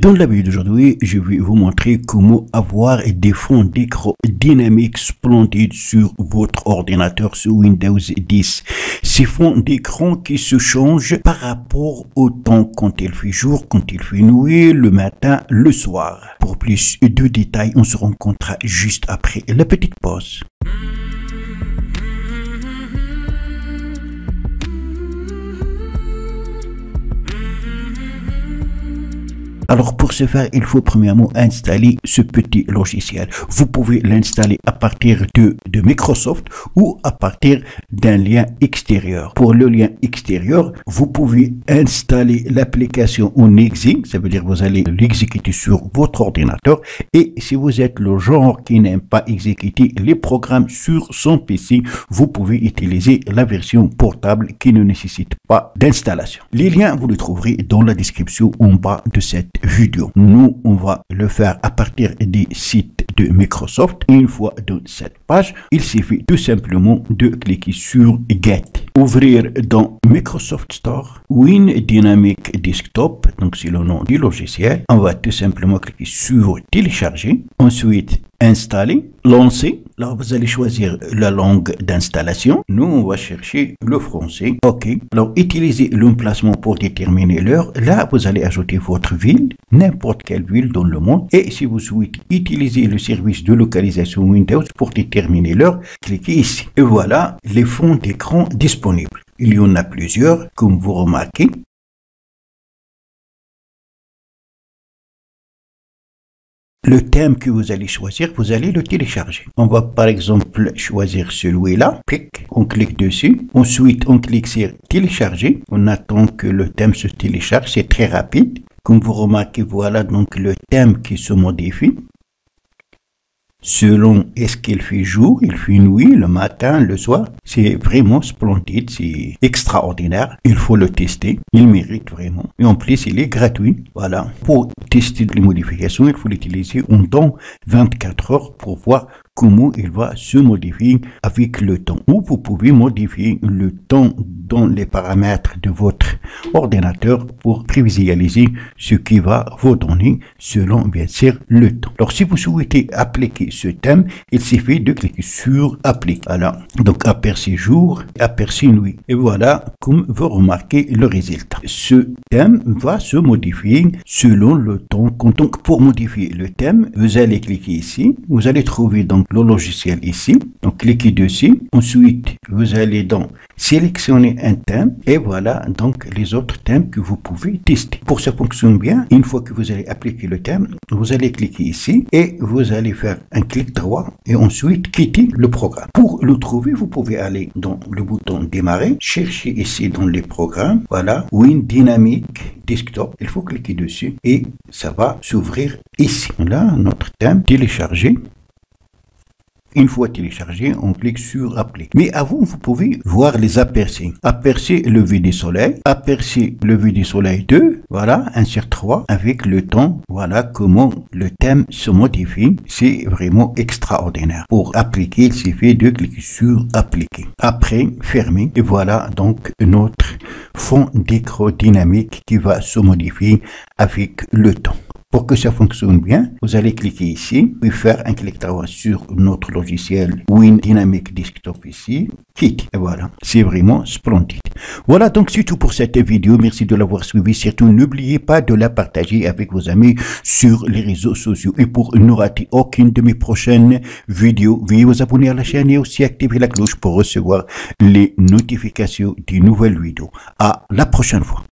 Dans la vidéo d'aujourd'hui, je vais vous montrer comment avoir des fonds d'écran dynamiques splendides sur votre ordinateur sur Windows 10. Ces fonds d'écran qui se changent par rapport au temps quand il fait jour, quand il fait nuit, le matin, le soir. Pour plus de détails, on se rencontrera juste après la petite pause. Alors pour ce faire, il faut premièrement installer ce petit logiciel. Vous pouvez l'installer à partir de Microsoft ou à partir d'un lien extérieur. Pour le lien extérieur, vous pouvez installer l'application en exe, ça veut dire que vous allez l'exécuter sur votre ordinateur. Et si vous êtes le genre qui n'aime pas exécuter les programmes sur son PC, vous pouvez utiliser la version portable qui ne nécessite pas d'installation. Les liens, vous les trouverez dans la description en bas de cette vidéo. Nous, on va le faire à partir des sites de Microsoft. Une fois dans cette page, il suffit tout simplement de cliquer sur Get. Ouvrir dans Microsoft Store, Win Dynamic Desktop, donc c'est le nom du logiciel. On va tout simplement cliquer sur Télécharger. Ensuite, Installer, Lancer. Là, vous allez choisir la langue d'installation. Nous, on va chercher le français. OK. Alors, utilisez l'emplacement pour déterminer l'heure. Là, vous allez ajouter votre ville, n'importe quelle ville dans le monde. Et si vous souhaitez utiliser le service de localisation Windows pour déterminer l'heure, cliquez ici. Et voilà les fonds d'écran disponibles. Il y en a plusieurs, comme vous remarquez. Le thème que vous allez choisir, vous allez le télécharger. On va par exemple choisir celui-là. On clique dessus. Ensuite, on clique sur télécharger. On attend que le thème se télécharge. C'est très rapide. Comme vous remarquez, voilà donc le thème qui se modifie. Selon est-ce qu'il fait jour, il fait nuit, le matin, le soir. C'est vraiment splendide, c'est extraordinaire. Il faut le tester, il mérite vraiment. Et en plus, il est gratuit. Voilà. Pour tester les modifications, il faut l'utiliser en temps 24 heures pour voir comment il va se modifier avec le temps. Ou vous pouvez modifier le temps dans les paramètres de votre ordinateur pour prévisualiser ce qui va vous donner selon bien sûr le temps. Alors si vous souhaitez appliquer ce thème, il suffit de cliquer sur appliquer. Voilà. Donc aperçu jour, aperçu nuit. Et voilà comme vous remarquez le résultat. Ce thème va se modifier selon le temps. Donc pour modifier le thème, vous allez cliquer ici. Vous allez trouver donc le logiciel ici. Donc cliquez dessus. Ensuite, vous allez donc sélectionner un thème et voilà donc les autres thèmes que vous pouvez tester. Pour que ça fonctionne bien, une fois que vous allez appliquer le thème, vous allez cliquer ici et vous allez faire un clic droit et ensuite quitter le programme. Pour le trouver, vous pouvez aller dans le bouton démarrer, chercher ici dans les programmes, voilà, Win Dynamic Desktop, il faut cliquer dessus et ça va s'ouvrir ici. Là, notre thème téléchargé. Une fois téléchargé, on clique sur appliquer. Mais avant, vous pouvez voir les aperçus. Aperçu lever du soleil, aperçu lever du soleil 2, voilà, insert 3, avec le temps, voilà comment le thème se modifie. C'est vraiment extraordinaire. Pour appliquer, il suffit de cliquer sur appliquer. Après, fermer. Et voilà donc notre fond d'écran dynamique qui va se modifier avec le temps. Pour que ça fonctionne bien, vous allez cliquer ici, puis faire un clic droit sur notre logiciel Win Dynamic Desktop ici, quitte. Et voilà, c'est vraiment splendide. Voilà donc c'est tout pour cette vidéo. Merci de l'avoir suivi. Surtout, n'oubliez pas de la partager avec vos amis sur les réseaux sociaux. Et pour ne rater aucune de mes prochaines vidéos, veuillez vous abonner à la chaîne et aussi activer la cloche pour recevoir les notifications des nouvelles vidéos. À la prochaine fois.